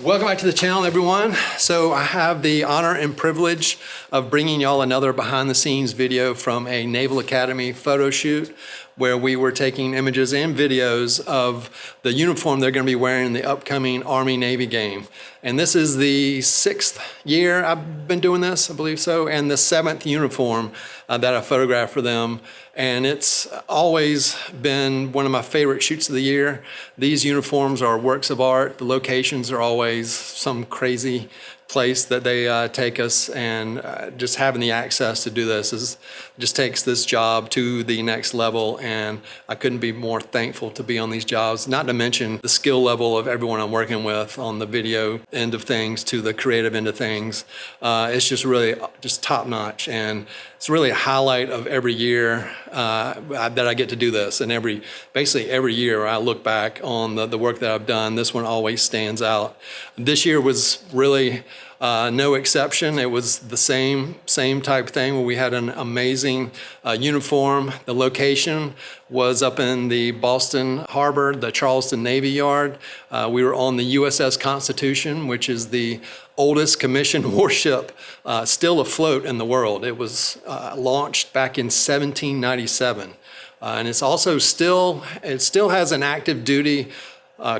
Welcome back to the channel, everyone. So I have the honor and privilege of bringing y'all another behind the scenes video from a Naval Academy photo shoot where we were taking images and videos of the uniform they're going to be wearing in the upcoming Army-Navy game. And this is the 6th year I've been doing this, I believe so, and the 7th uniform that I photographed for them. And it's always been one of my favorite shoots of the year. These uniforms are works of art. The locations are always some crazy place that they take us, and just having the access to do this just takes this job to the next level, and I couldn't be more thankful to be on these jobs, not to mention the skill level of everyone I'm working with on the video end of things to the creative end of things. It's just really just top notch, and it's really a highlight of every year that I get to do this. And basically every year I look back on the work that I've done, this one always stands out. This year was really no exception. It was the same type thing where we had an amazing uniform. The location was up in the Boston Harbor, the Charleston Navy Yard. We were on the USS Constitution, which is the oldest commissioned warship still afloat in the world. It was launched back in 1797. And it's also still has an active duty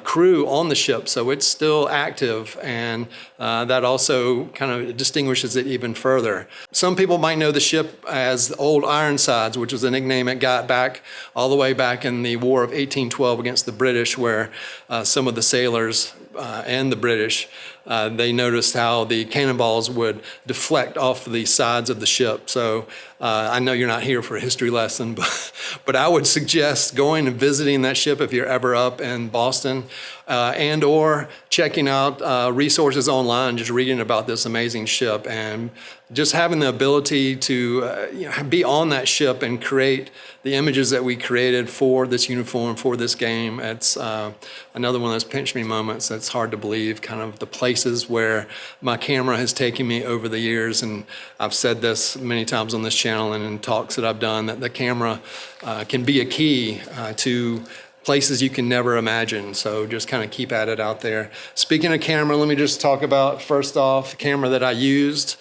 crew on the ship, so it's still active, and that also kind of distinguishes it even further. Some people might know the ship as Old Ironsides, which was a nickname it got back all the way back in the War of 1812 against the British, where some of the sailors and the British, they noticed how the cannonballs would deflect off the sides of the ship. So I know you're not here for a history lesson, but I would suggest going and visiting that ship if you're ever up in Boston, and or checking out resources online, just reading about this amazing ship, and just having the ability to be on that ship and create the images that we created for this uniform, for this game. It's another one of those pinch me moments that's hard to believe, kind of the places where my camera has taken me over the years. And I've said this many times on this channel and in talks that I've done, that the camera can be a key to places you can never imagine. So just kind of keep at it out there. Speaking of camera, let me just talk about, first off, the camera that I used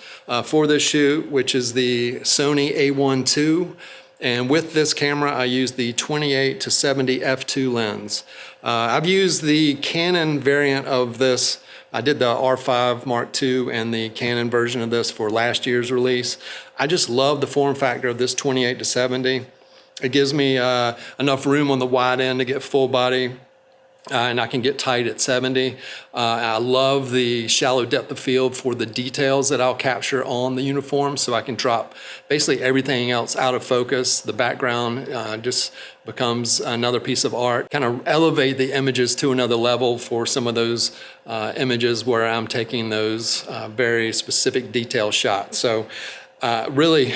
for this shoot, which is the Sony A1 II. And with this camera, I used the 28 to 70 f2 lens. I've used the Canon variant of this. I did the R5 Mark II and the Canon version of this for last year's release. I just love the form factor of this 28 to 70. It gives me enough room on the wide end to get full body, and I can get tight at 70. I love the shallow depth of field for the details that I'll capture on the uniform, so I can drop basically everything else out of focus. The background just becomes another piece of art, kind of elevate the images to another level for some of those images where I'm taking those very specific detail shots. So really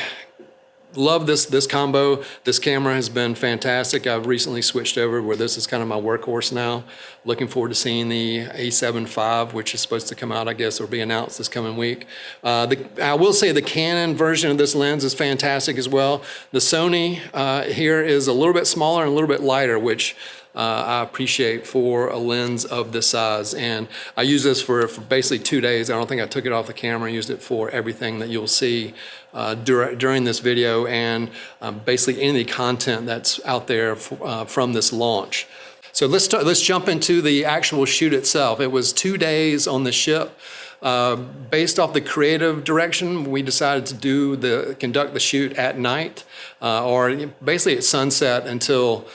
love this combo. This camera has been fantastic. I've recently switched over where this is kind of my workhorse now. Looking forward to seeing the A7 V, which is supposed to come out, I guess, or be announced this coming week. I will say the Canon version of this lens is fantastic as well. The Sony here is a little bit smaller and a little bit lighter, which I appreciate for a lens of this size. And I used this for basically 2 days. I don't think I took it off the camera. I used it for everything that you'll see during this video, and basically any content that's out there from this launch. So let's jump into the actual shoot itself. It was 2 days on the ship. Based off the creative direction, we decided to conduct the shoot at night, or basically at sunset until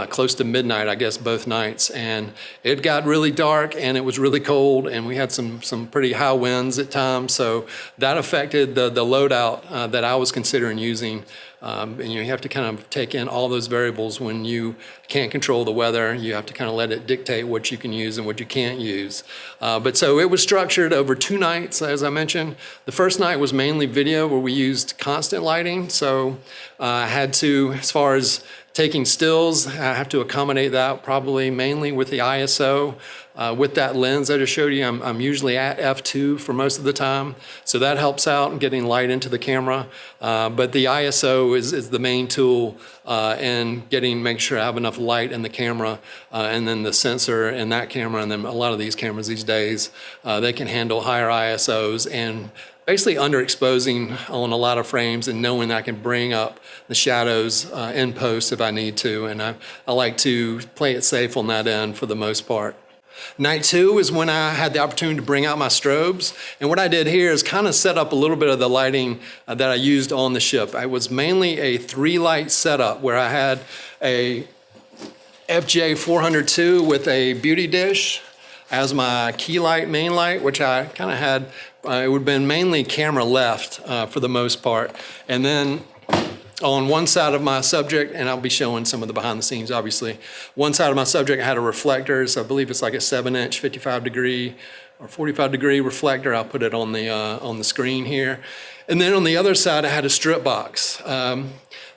close to midnight, I guess, both nights. And it got really dark and it was really cold, and we had some pretty high winds at times. So that affected the loadout that I was considering using. And you have to kind of take in all those variables when you can't control the weather. You have to kind of let it dictate what you can use and what you can't use. But so it was structured over 2 nights, as I mentioned. The first night was mainly video, where we used constant lighting. So I had to, as far as taking stills, I have to accommodate that probably mainly with the ISO. With that lens I just showed you, I'm usually at f2 for most of the time, so that helps out in getting light into the camera. But the ISO is the main tool in making sure I have enough light in the camera, and then the sensor in that camera, and then a lot of these cameras these days, they can handle higher ISOs, and basically underexposing on a lot of frames and knowing I can bring up the shadows in post if I need to, and I like to play it safe on that end for the most part. Night 2 is when I had the opportunity to bring out my strobes, and what I did here is kind of set up a little bit of the lighting that I used on the ship. It was mainly a 3-light setup where I had a FJ 402 with a beauty dish as my key light, main light, which I kind of had, it would have been mainly camera left for the most part. And then on one side of my subject, and I'll be showing some of the behind the scenes obviously, one side of my subject had a reflector, so I believe it's like a 7-inch 55-degree or 45-degree reflector. I'll put it on the screen here. And then on the other side I had a strip box. A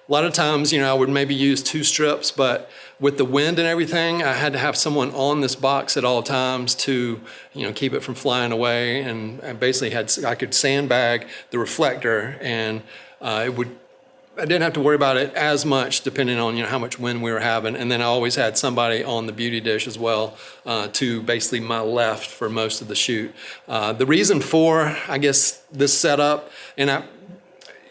lot of times, I would maybe use 2 strips, but with the wind and everything, I had to have someone on this box at all times to, keep it from flying away. And I basically I could sandbag the reflector, and I didn't have to worry about it as much depending on, how much wind we were having. And then I always had somebody on the beauty dish as well, to basically my left for most of the shoot. The reason for, I guess, this setup, and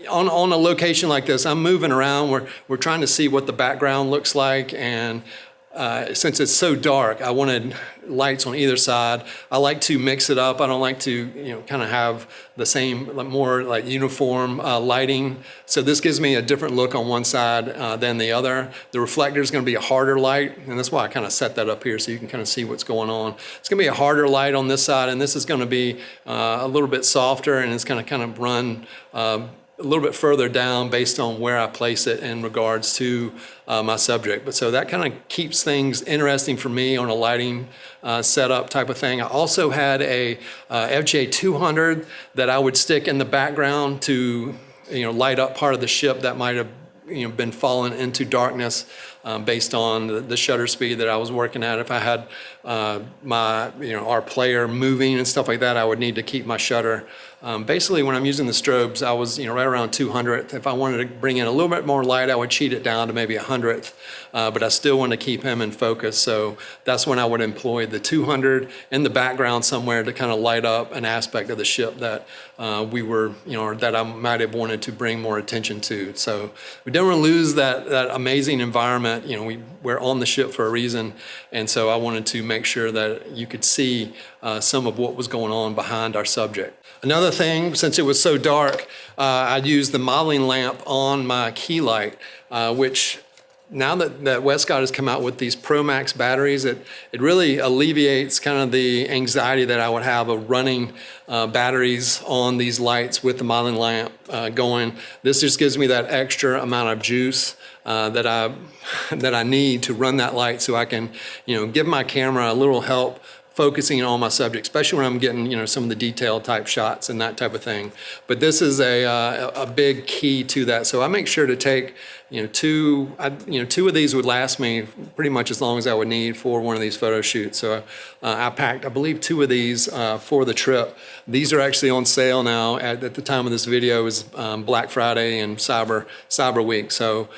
on a location like this, I'm moving around. We're trying to see what the background looks like, and since it's so dark, I wanted lights on either side. I like to mix it up. I don't like to, kind of have the same, more like uniform lighting. So this gives me a different look on one side than the other. The reflector is going to be a harder light, and that's why I kind of set that up here so you can kind of see what's going on. It's going to be a harder light on this side, and this is going to be a little bit softer, and it's going to kind of run a little bit further down based on where I place it in regards to my subject. But so that kind of keeps things interesting for me on a lighting setup type of thing. I also had a FJ 200 that I would stick in the background to light up part of the ship that might have been fallen into darkness based on the shutter speed that I was working at. If I had our player moving and stuff like that, I would need to keep my shutter. Basically, when I'm using the strobes, I was right around 200th. If I wanted to bring in a little bit more light, I would cheat it down to maybe 100th, but I still want to keep him in focus. So that's when I would employ the 200 in the background somewhere to kind of light up an aspect of the ship that we were, or that I might have wanted to bring more attention to. So we don't want to lose that amazing environment. We're on the ship for a reason, and so I wanted to make sure that you could see some of what was going on behind our subject. Another thing, since it was so dark, I'd use the modeling lamp on my key light, which now that Westcott has come out with these Pro Max batteries, it really alleviates kind of the anxiety that I would have of running batteries on these lights with the modeling lamp going. This just gives me that extra amount of juice that I need to run that light, so I can give my camera a little help focusing on my subject, especially when I'm getting some of the detail type shots and that type of thing. But this is a big key to that. So I make sure to take two of these would last me pretty much as long as I would need for one of these photo shoots. So I packed, I believe, 2 of these for the trip. These are actually on sale now. At the time of this video is Black Friday and Cyber Week. So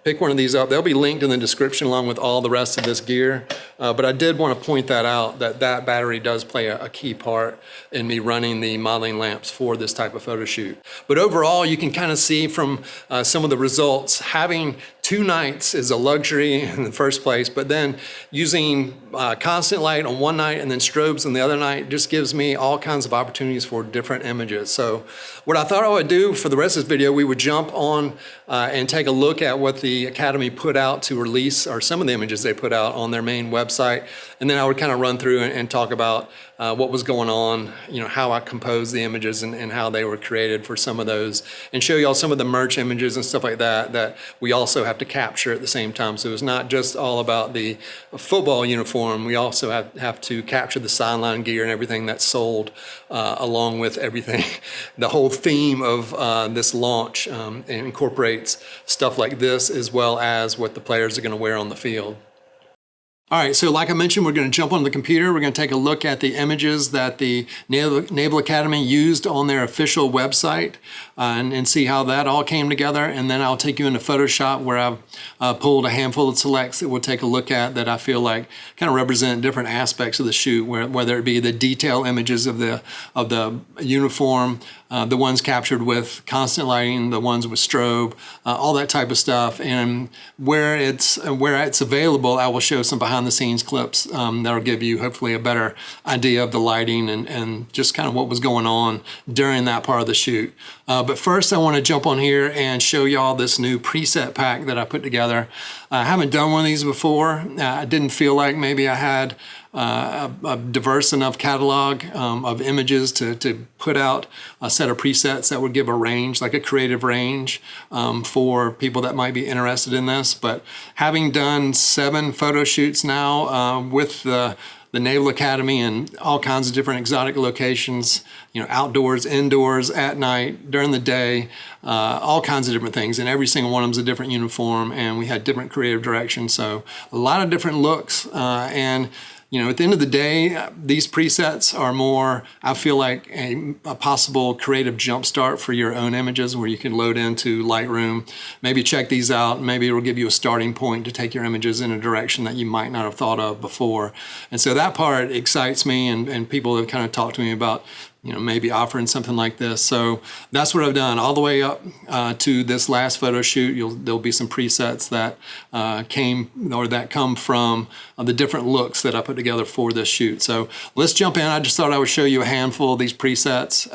pick one of these up. They'll be linked in the description along with all the rest of this gear. But I did want to point that out, that battery does play a key part in me running the modeling lamps for this type of photo shoot. But overall, you can kind of see from some of the results, having 2 nights is a luxury in the first place, but then using constant light on one night and then strobes on the other night just gives me all kinds of opportunities for different images. So what I thought I would do for the rest of this video, we would jump on and take a look at what the Academy put out to release, or some of the images they put out on their main website, and then I would kind of run through and talk about what was going on, how I composed the images and how they were created for some of those, and show y'all some of the merch images and stuff like that we also have to capture at the same time. So it's not just all about the football uniform. We also have to capture the sideline gear and everything that's sold along with everything. The whole theme of this launch incorporates stuff like this, as well as what the players are going to wear on the field. All right, so like I mentioned, we're going to jump on the computer. We're going to take a look at the images that the Naval Academy used on their official website and see how that all came together. And then I'll take you into Photoshop where I've pulled a handful of selects that we'll take a look at that I feel like kind of represent different aspects of the shoot, whether it be the detail images of the uniform, the ones captured with constant lighting, the ones with strobe, all that type of stuff. And where it's available, I will show some behind the scenes clips that'll give you hopefully a better idea of the lighting and just kind of what was going on during that part of the shoot. But first I want to jump on here and show y'all this new preset pack that I put together. I haven't done one of these before. I didn't feel like maybe I had a diverse enough catalog of images to put out a set of presets that would give a range, like a creative range for people that might be interested in this. But having done 7 photo shoots now with the Naval Academy and all kinds of different exotic locations, you know, outdoors, indoors, at night, during the day, all kinds of different things. And every single one of them is a different uniform, and we had different creative directions. So a lot of different looks. And you know, at the end of the day, these presets are more, I feel like, a possible creative jumpstart for your own images where you can load into Lightroom, maybe check these out, maybe it'll give you a starting point to take your images in a direction that you might not have thought of before. And so that part excites me, and people have kind of talked to me about, you know, maybe offering something like this. So that's what I've done all the way up to this last photo shoot. There'll be some presets that come from the different looks that I put together for this shoot. So let's jump in. I just thought I would show you a handful of these presets,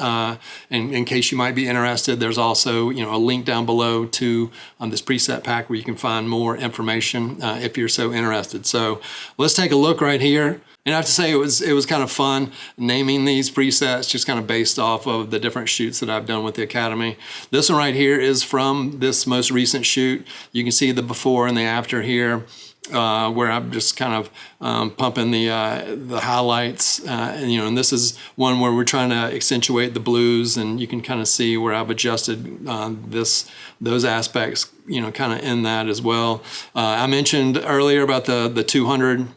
and in case you might be interested. There's also, you know, a link down below to this preset pack where you can find more information if you're so interested. So let's take a look right here. And I have to say it was kind of fun naming these presets just kind of based off of the different shoots that I've done with the Academy. This one right here is from this most recent shoot. You can see the before and the after here, where I'm just kind of pumping the highlights. And, you know, and this is one where we're trying to accentuate the blues, and you can kind of see where I've adjusted those aspects, you know, kind of in that as well. I mentioned earlier about the 200.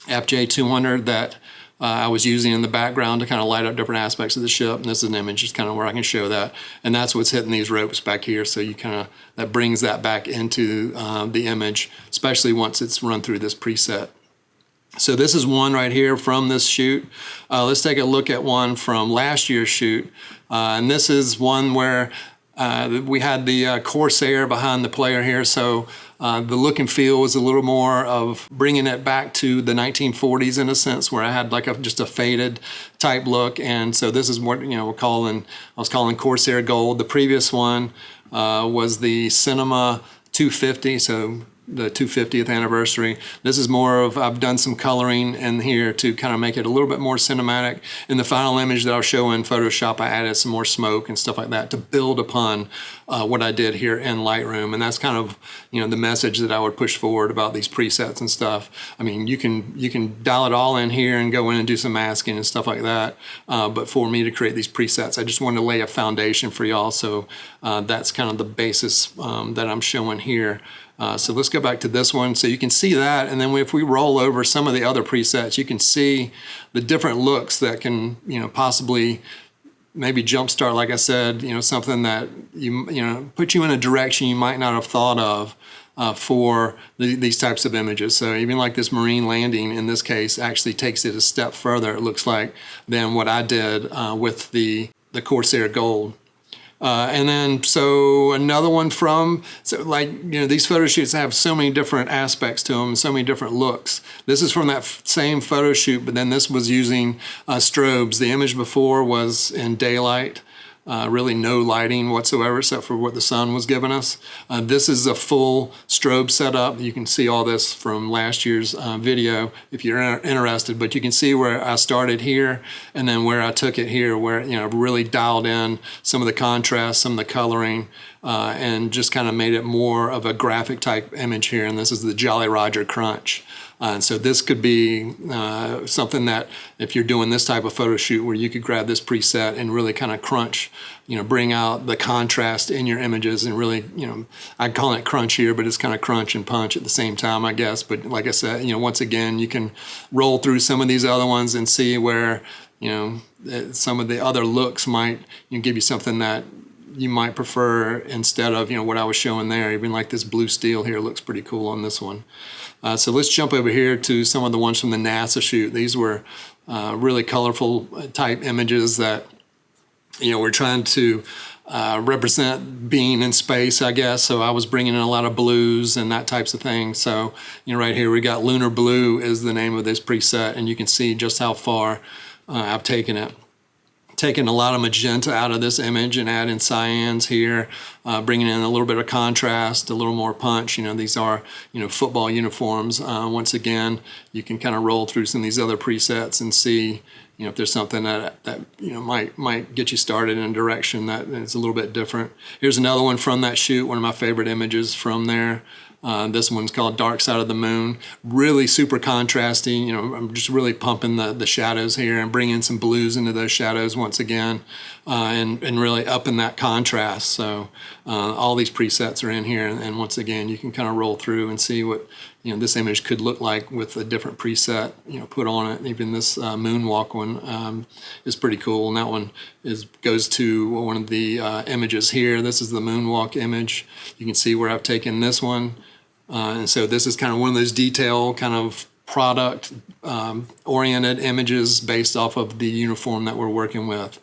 FJ200 that I was using in the background to kind of light up different aspects of the ship. And this is an image just kind of where I can show that. And that's what's hitting these ropes back here. So you kind of, that brings that back into the image, especially once it's run through this preset. So this is one right here from this shoot. Let's take a look at one from last year's shoot. And this is one where we had the Corsair behind the player here. So the look and feel was a little more of bringing it back to the 1940s in a sense, where I had like just a faded type look. And so this is what, you know, I was calling Corsair Gold. The previous one was the Cinema 250. So the 250th anniversary. This is more of, I've done some coloring in here to kind of make it a little bit more cinematic. In the final image that I'll show in Photoshop, I added some more smoke and stuff like that to build upon what I did here in Lightroom. And that's kind of, you know, the message that I would push forward about these presets and stuff. I mean, you can dial it all in here and go in and do some masking and stuff like that. But for me to create these presets, I just wanted to lay a foundation for y'all. So that's kind of the basis that I'm showing here. So let's go back to this one. So you can see that, and then if we roll over some of the other presets, you can see the different looks that can, you know, possibly maybe jumpstart, like I said, you know, something that you know, put you in a direction you might not have thought of for these types of images. So even like this marine landing in this case actually takes it a step further, it looks like, than what I did with the Corsair Gold. And then, so another one from, so like, you know, these photo shoots have so many different aspects to them, so many different looks. This is from that same photo shoot, but then this was using strobes. The image before was in daylight. Really no lighting whatsoever except for what the sun was giving us. This is a full strobe setup. You can see all this from last year's video if you're interested, but you can see where I started here and then where I took it here, where, you know, really dialed in some of the contrast, some of the coloring, and just kind of made it more of a graphic type image here. And this is the Jolly Roger Crunch. And so this could be something that if you're doing this type of photo shoot where you could grab this preset and really kind of crunch, bring out the contrast in your images and really, I'd call it crunch here, but it's kind of crunch and punch at the same time, I guess. But like I said, once again, you can roll through some of these other ones and see where, some of the other looks might give you something that you might prefer instead of, what I was showing there. Even like this blue steel here looks pretty cool on this one. So let's jump over here to some of the ones from the NASA shoot. These were really colorful type images that, we're trying to represent being in space, I guess. So I was bringing in a lot of blues and that types of thing. So, right here we got Lunar Blue is the name of this preset, and you can see just how far I've taken it. Taking a lot of magenta out of this image and adding cyans here, bringing in a little bit of contrast, a little more punch. These are, football uniforms. Once again, you can kind of roll through some of these other presets and see, if there's something that might get you started in a direction that is a little bit different. Here's another one from that shoot, one of my favorite images from there. This one's called Dark Side of the Moon. Really super contrasting. I'm just really pumping the shadows here and bringing some blues into those shadows once again, and really upping that contrast. So all these presets are in here, and once again, you can kind of roll through and see what this image could look like with a different preset put on it. Even this moonwalk one is pretty cool, and that one goes to one of the images here. This is the moonwalk image. You can see where I've taken this one. And so this is kind of one of those detail kind of product oriented images based off of the uniform that we're working with.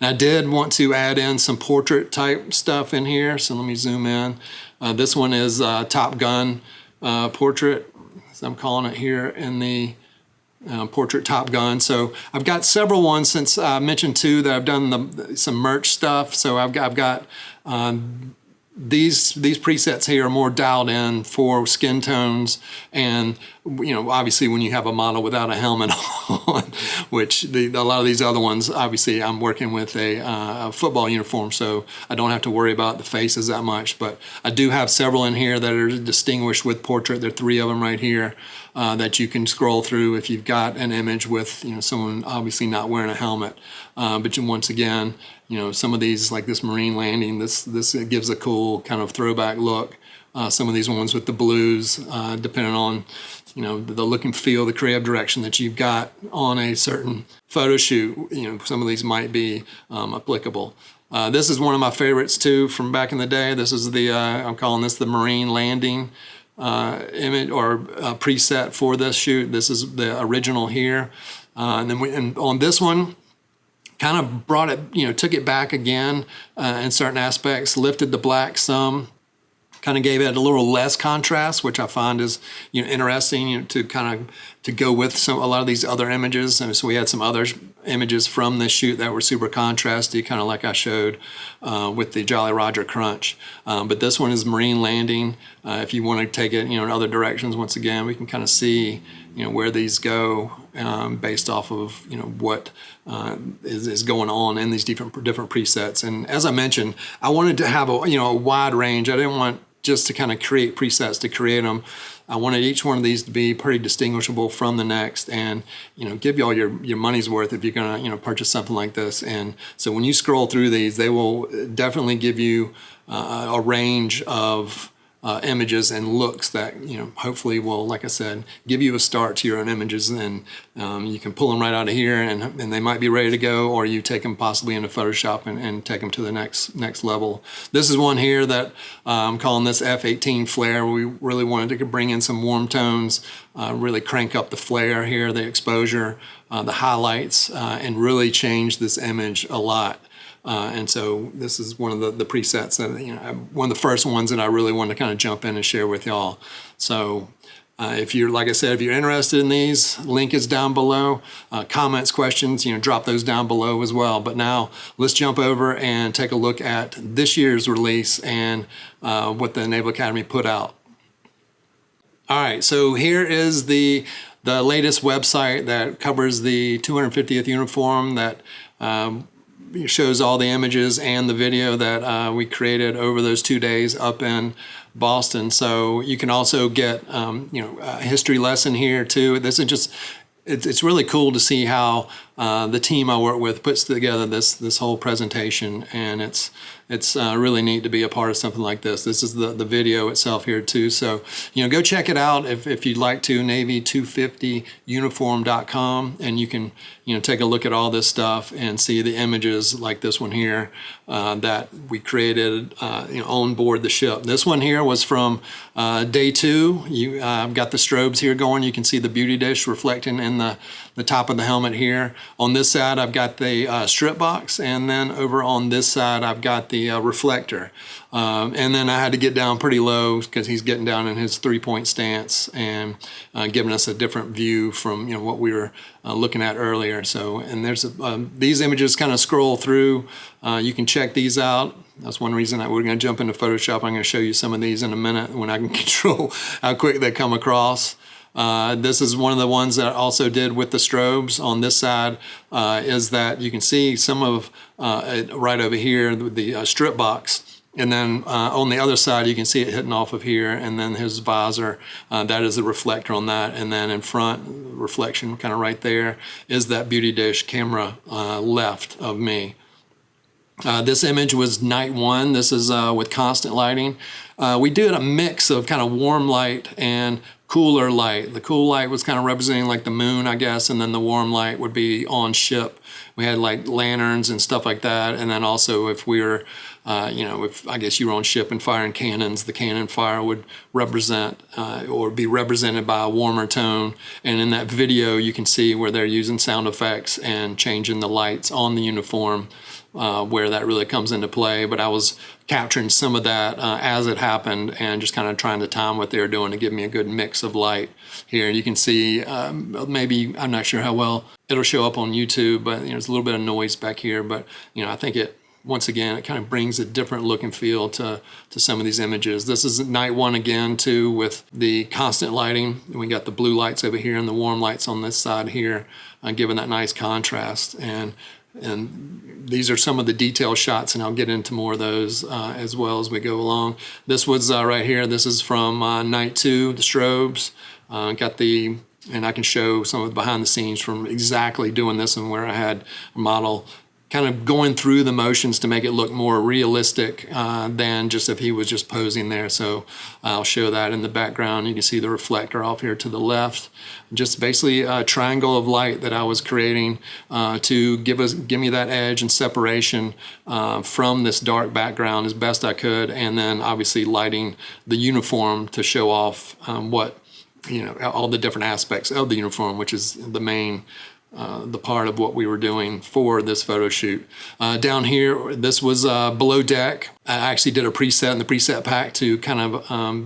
And I did want to add in some portrait type stuff in here. So let me zoom in. This one is Top Gun portrait, as I'm calling it here in the portrait Top Gun. So I've got several ones since I mentioned too that I've done some merch stuff. So I've got these presets here are more dialed in for skin tones, and obviously when you have a model without a helmet on, which a lot of these other ones, obviously I'm working with a football uniform, so I don't have to worry about the faces that much. But I do have several in here that are distinguished with portrait. There are 3 of them right here that you can scroll through if you've got an image with someone obviously not wearing a helmet. But once again, some of these, like this marine landing, this gives a cool kind of throwback look. Some of these ones with the blues, depending on the look and feel, the creative direction that you've got on a certain photo shoot, some of these might be applicable. This is one of my favorites too from back in the day. This is I'm calling this the marine landing image or preset for this shoot. This is the original here, and then on this one, kind of brought it, took it back again in certain aspects, lifted the black some, kind of gave it a little less contrast, which I find is interesting, to kind of to go with a lot of these other images. And so we had some other images from this shoot that were super contrasty, kind of like I showed with the Jolly Roger Crunch. But this one is marine landing. If you want to take it, in other directions, once again, we can kind of see where these go based off of what is going on in these different presets. And as I mentioned, I wanted to have a wide range. I didn't want just to kind of create presets to create them. I wanted each one of these to be pretty distinguishable from the next, and give you all your money's worth if you're gonna purchase something like this. And so when you scroll through these, they will definitely give you a range of images and looks that hopefully will, like I said, give you a start to your own images. And you can pull them right out of here, and they might be ready to go, or you take them possibly into Photoshop and take them to the next level. This is one here that I'm calling this F18 flare. We really wanted to bring in some warm tones, really crank up the flare here, the exposure, the highlights, and really change this image a lot. And so this is one of the presets that, one of the first ones that I really wanted to kind of jump in and share with y'all. So if you're, like I said, if you're interested in these, link is down below. Comments, questions, drop those down below as well. But now let's jump over and take a look at this year's release and what the Naval Academy put out. All right, so here is the latest website that covers the 250th uniform that shows all the images and the video that we created over those 2 days up in Boston. So you can also get a history lesson here too. This is just, it's really cool to see how the team I work with puts together this whole presentation, and it's really neat to be a part of something like this. This is the video itself here too. So go check it out if you'd like to, Navy250uniform.com, and you can take a look at all this stuff and see the images like this one here that we created on board the ship. This one here was from day 2. I've got the strobes here going. You can see the beauty dish reflecting in the top of the helmet here. On this side I've got the strip box, and then over on this side I've got the reflector. And then I had to get down pretty low because he's getting down in his 3-point stance and giving us a different view from what we were looking at earlier. So, and there's these images kind of scroll through. You can check these out. That's one reason that we're going to jump into Photoshop. I'm going to show you some of these in a minute when I can control how quick they come across. This is one of the ones that I also did with the strobes. On this side is that you can see some of it right over here, the strip box. And then on the other side, you can see it hitting off of here, and then his visor, that is the reflector on that. And then in front, reflection kind of right there, is that beauty dish camera left of me. This image was night 1. This is with constant lighting. We did a mix of kind of warm light and cooler light. The cool light was kind of representing like the moon, I guess, and then the warm light would be on ship. We had like lanterns and stuff like that, and then also if we were, if I guess you were on ship and firing cannons, the cannon fire would represent or be represented by a warmer tone. And in that video, you can see where they're using sound effects and changing the lights on the uniform, where that really comes into play. But I was capturing some of that as it happened and just kind of trying to time what they were doing to give me a good mix of light here. You can see maybe, I'm not sure how well it'll show up on YouTube, but there's a little bit of noise back here. But I think once again, it kind of brings a different look and feel to some of these images. This is night 1 again too, with the constant lighting. We got the blue lights over here and the warm lights on this side here, giving that nice contrast. And these are some of the detail shots, and I'll get into more of those as well as we go along. This was right here. This is from night 2, the strobes. And I can show some of the behind the scenes from exactly doing this, and where I had a model kind of going through the motions to make it look more realistic than just if he was just posing there. So I'll show that in the background. You can see the reflector off here to the left. Just basically a triangle of light that I was creating to give me that edge and separation from this dark background as best I could, and then obviously lighting the uniform to show off all the different aspects of the uniform, which is the main the part of what we were doing for this photo shoot. Down here, this was below deck. I actually did a preset in the preset pack to kind of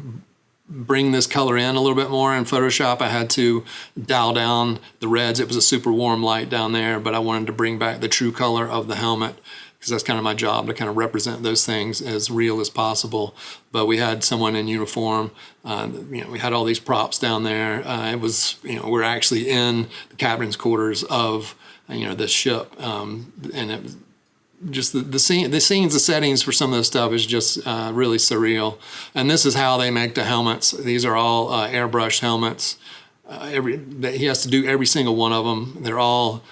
bring this color in a little bit more. In Photoshop, I had to dial down the reds. It was a super warm light down there, but I wanted to bring back the true color of the helmet, because that's kind of my job, to kind of represent those things as real as possible. But we had someone in uniform. We had all these props down there. It was, we're actually in the captain's quarters of, this ship, and it was just the scenes, the settings for some of this stuff is just really surreal. And this is how they make the helmets. These are all airbrushed helmets. He has to do every single one of them. They're all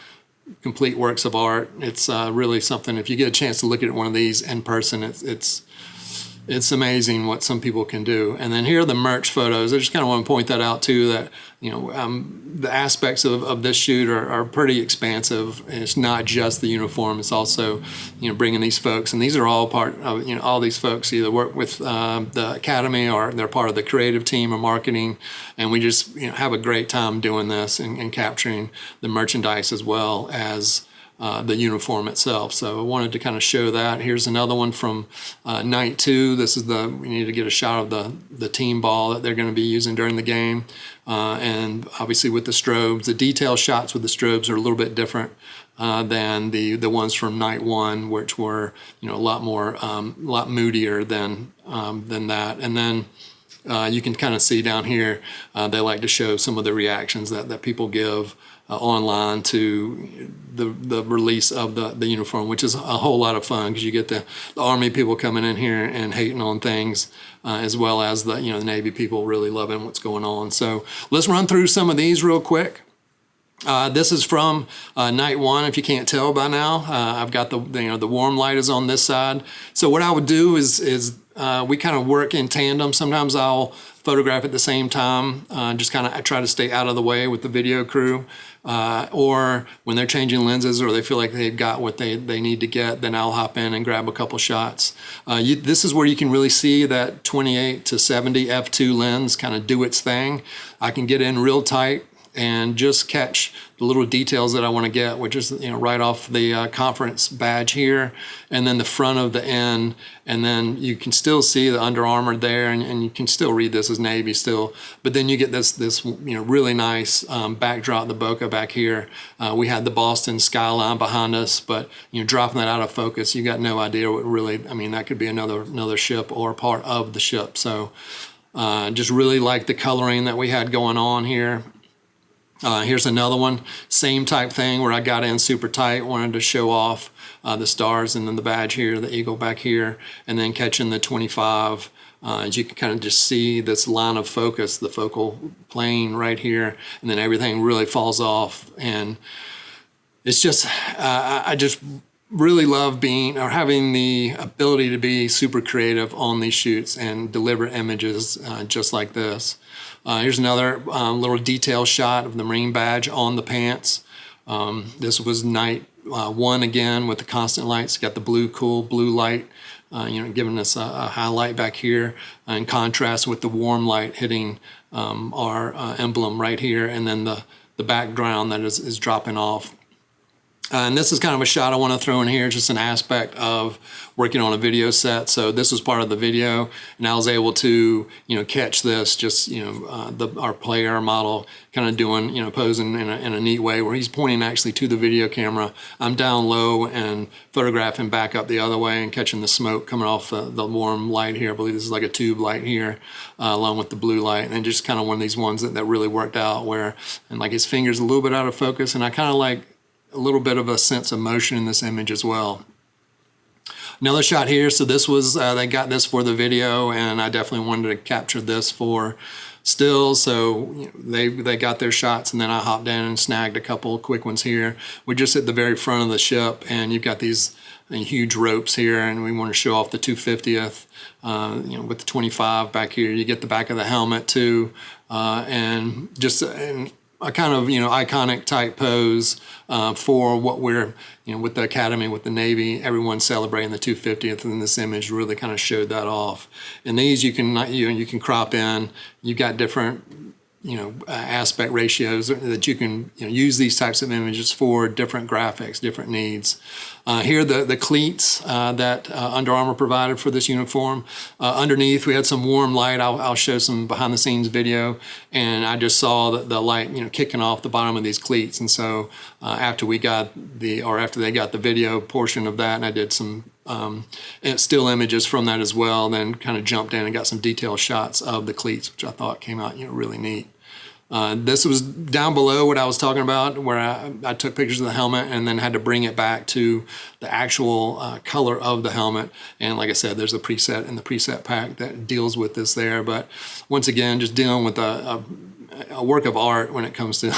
complete works of art. It's really something. If you get a chance to look at one of these in person, it's amazing what some people can do. And then here are the merch photos. I just kind of want to point that out too, that the aspects of this shoot are pretty expansive. And it's not just the uniform. It's also bringing these folks, and these are all part of all these folks either work with the academy or they're part of the creative team or marketing, and we just have a great time doing this and capturing the merchandise as well as the uniform itself. So I wanted to kind of show that. Here's another one from night 2. This is we need to get a shot of the team ball that they're going to be using during the game. And obviously with the strobes, the detail shots with the strobes are a little bit different than the ones from night 1, which were a lot moodier than that. And then you can kind of see down here, they like to show some of the reactions that people give online to the release of the uniform, which is a whole lot of fun because you get the Army people coming in here and hating on things, as well as the Navy people really loving what's going on. So let's run through some of these real quick. This is from night one. If you can't tell by now, I've got the warm light is on this side. So what I would do is we kind of work in tandem. Sometimes I'll photograph at the same time, just kind of try to stay out of the way with the video crew. Or when they're changing lenses or they feel like they've got what they need to get, then I'll hop in and grab a couple shots. This is where you can really see that 28 to 70 f2 lens kind of do its thing. I can get in real tight and just catch the little details that I want to get, which is right off the conference badge here, and then the front of the N, and then you can still see the Under Armour there, and you can still read this as Navy still, but then you get this really nice backdrop, the bokeh back here. We had the Boston skyline behind us, but dropping that out of focus, you got no idea what really, that could be another ship or part of the ship. So just really like the coloring that we had going on here. Here's another one, same type thing where I got in super tight, wanted to show off the stars and then the badge here, the eagle back here, and then catching the 25. As you can kind of just see this line of focus, the focal plane right here, and then everything really falls off. And it's just, I just really love having the ability to be super creative on these shoots and deliver images just like this. Here's another little detail shot of the Marine badge on the pants. This was night one again with the constant lights. Got the cool blue light, giving us a highlight back here in contrast with the warm light hitting our emblem right here, and then the background that is dropping off. And this is kind of a shot I want to throw in here, just an aspect of working on a video set. So this was part of the video, and I was able to, catch this, just, our player model kind of doing, posing in a neat way where he's pointing actually to the video camera. I'm down low and photographing back up the other way and catching the smoke coming off the warm light here. I believe this is like a tube light here, along with the blue light, and just kind of one of these ones that really worked out where, and like his finger's a little bit out of focus, and I kind of like a little bit of a sense of motion in this image as well. Another shot here, so this was, they got this for the video, and I definitely wanted to capture this for stills, so they got their shots, and then I hopped in and snagged a couple of quick ones here. We're just at the very front of the ship, and you've got these huge ropes here, and we want to show off the 250th, with the 25 back here. You get the back of the helmet too, and just a kind of iconic type pose for what we're with the Academy, with the Navy, everyone's celebrating the 250th, and this image really kind of showed that off. And these you can crop in. You've got different aspect ratios that you can use these types of images for different graphics, different needs. Here the cleats that Under Armour provided for this uniform. Underneath we had some warm light. I'll show some behind the scenes video, and I just saw the light kicking off the bottom of these cleats. And so after they got the video portion of that, and I did some still images from that as well, then kind of jumped in and got some detailed shots of the cleats, which I thought came out really neat. This was down below what I was talking about, where I took pictures of the helmet and then had to bring it back to the actual color of the helmet. And like I said, there's a preset in the preset pack that deals with this there. But once again, just dealing with a work of art when it comes to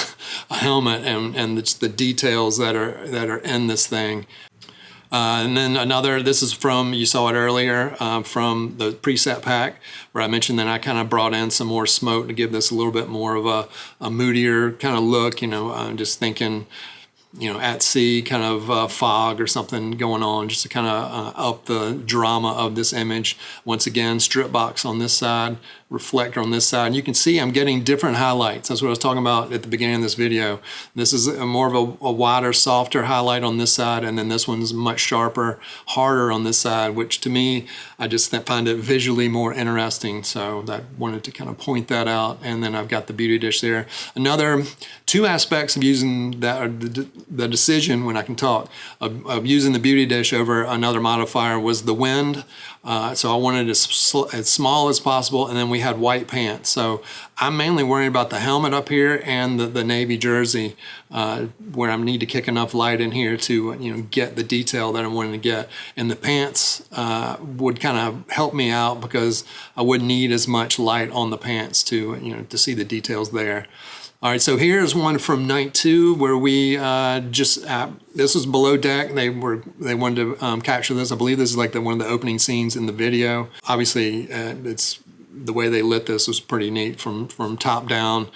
a helmet and the details that are in this thing. And then this is from, you saw it earlier, from the preset pack, where I mentioned that I kind of brought in some more smoke to give this a little bit more of a moodier kind of look. I'm just thinking, at sea, kind of fog or something going on, just to kind of up the drama of this image. Once again, strip box on this side, reflector on this side. And you can see I'm getting different highlights. That's what I was talking about at the beginning of this video. This is more of a wider, softer highlight on this side, and then this one's much sharper, harder on this side, which to me, I just find it visually more interesting. So I wanted to kind of point that out. And then I've got the beauty dish there. Another two aspects of using that, the decision, when I can talk, of using the beauty dish over another modifier was the wind. So I wanted it as small as possible, and then we had white pants. So I'm mainly worried about the helmet up here and the navy jersey, where I need to kick enough light in here to get the detail that I'm wanting to get. And the pants would kind of help me out because I wouldn't need as much light on the pants to see the details there. All right, so here's one from night 2 where we this was below deck. They wanted to capture this. I believe this is like one of the opening scenes in the video. Obviously, it's the way they lit this was pretty neat from top down.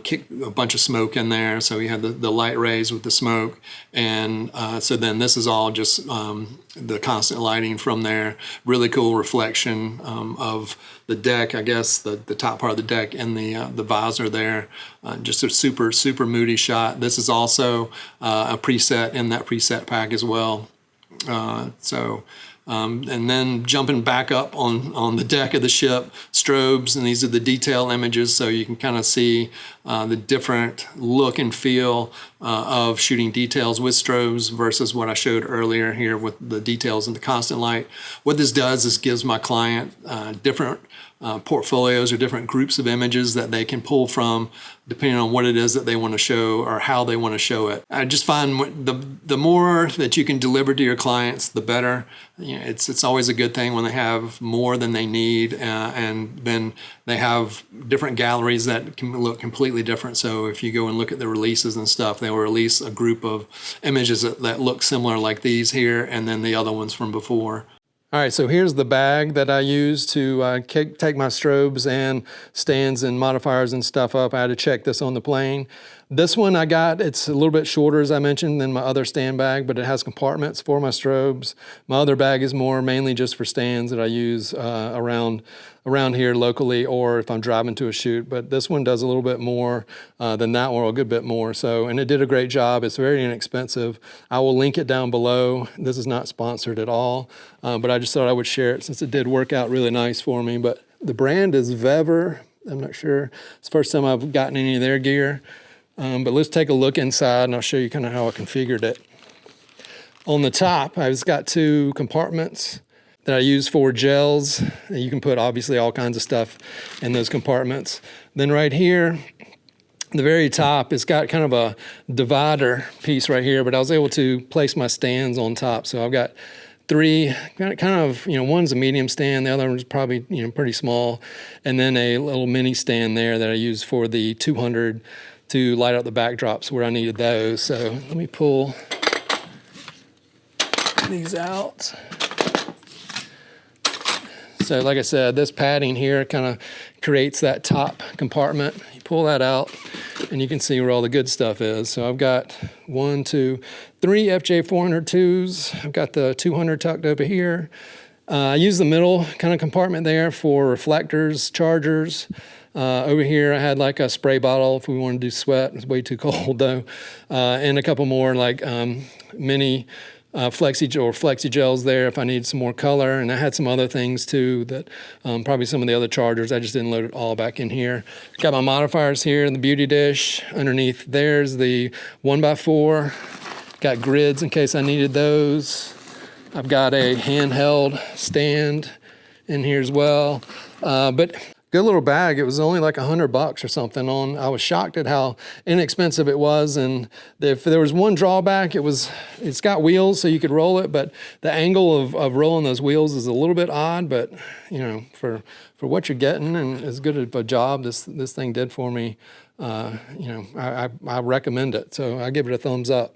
Kicked a bunch of smoke in there, so we had the light rays with the smoke, and so then this is all just the constant lighting from there. Really cool reflection of the deck, I guess the top part of the deck and the visor there. Just a super moody shot. This is also a preset in that preset pack as well. And then jumping back up on the deck of the ship, strobes, and these are the detail images, so you can kind of see the different look and feel of shooting details with strobes versus what I showed earlier here with the details in the constant light. What this does is gives my client different portfolios or different groups of images that they can pull from depending on what it is that they want to show or how they want to show it. I just find the more that you can deliver to your clients, the better. It's always a good thing when they have more than they need, and then they have different galleries that can look completely different. So if you go and look at the releases and stuff, they will release a group of images that look similar like these here, and then the other ones from before. All right, so here's the bag that I use to take my strobes and stands and modifiers and stuff up. I had to check this on the plane. This one I got, it's a little bit shorter, as I mentioned, than my other stand bag, but it has compartments for my strobes. My other bag is mainly just for stands that I use around here locally, or if I'm driving to a shoot. But this one does a little bit more than that one, or a good bit more. So, and it did a great job. It's very inexpensive. I will link it down below. This is not sponsored at all, but I just thought I would share it since it did work out really nice for me. But the brand is Vever. I'm not sure. It's the first time I've gotten any of their gear. But let's take a look inside and I'll show you kind of how I configured it. On the top, I've got 2 compartments that I use for gels. You can put obviously all kinds of stuff in those compartments. Then right here, the very top, it's got kind of a divider piece right here, but I was able to place my stands on top. So I've got 3, kind of, one's a medium stand, the other one's probably, pretty small, and then a little mini stand there that I use for the 200 to light up the backdrops where I needed those. So let me pull these out. So like I said, this padding here kind of creates that top compartment. You pull that out and you can see where all the good stuff is. So I've got 1, 2, 3 FJ402s. I've got the 200 tucked over here. I use the middle kind of compartment there for reflectors, chargers. Over here I had like a spray bottle if we wanted to do sweat. It's way too cold though. And a couple more like mini flexi gels there if I need some more color. And I had some other things too that probably some of the other chargers. I just didn't load it all back in here. Got my modifiers here in the beauty dish. Underneath there's the 1x4. Got grids in case I needed those. I've got a handheld stand in here as well. But good little bag. It was only like $100 or something. I was shocked at how inexpensive it was. And if there was one drawback, it's got wheels so you could roll it, but the angle of rolling those wheels is a little bit odd. But for what you're getting and as good of a job this thing did for me, I recommend it. So I give it a thumbs up.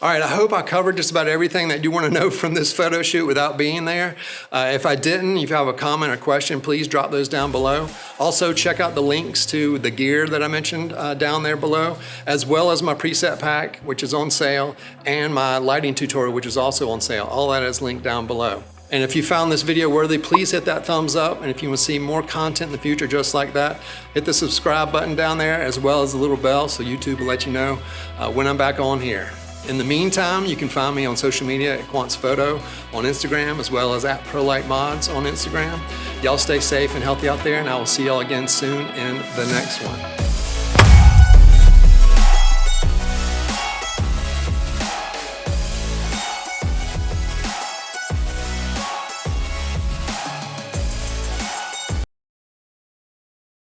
All right, I hope I covered just about everything that you want to know from this photo shoot without being there. If I didn't, if you have a comment or question, please drop those down below. Also, check out the links to the gear that I mentioned down there below, as well as my preset pack, which is on sale, and my lighting tutorial, which is also on sale. All that is linked down below. And if you found this video worthy, please hit that thumbs up. And if you want to see more content in the future just like that, hit the subscribe button down there, as well as the little bell so YouTube will let you know when I'm back on here. In the meantime, you can find me on social media at QuantsPhoto on Instagram, as well as at ProLightMods on Instagram. Y'all stay safe and healthy out there, and I will see y'all again soon in the next one.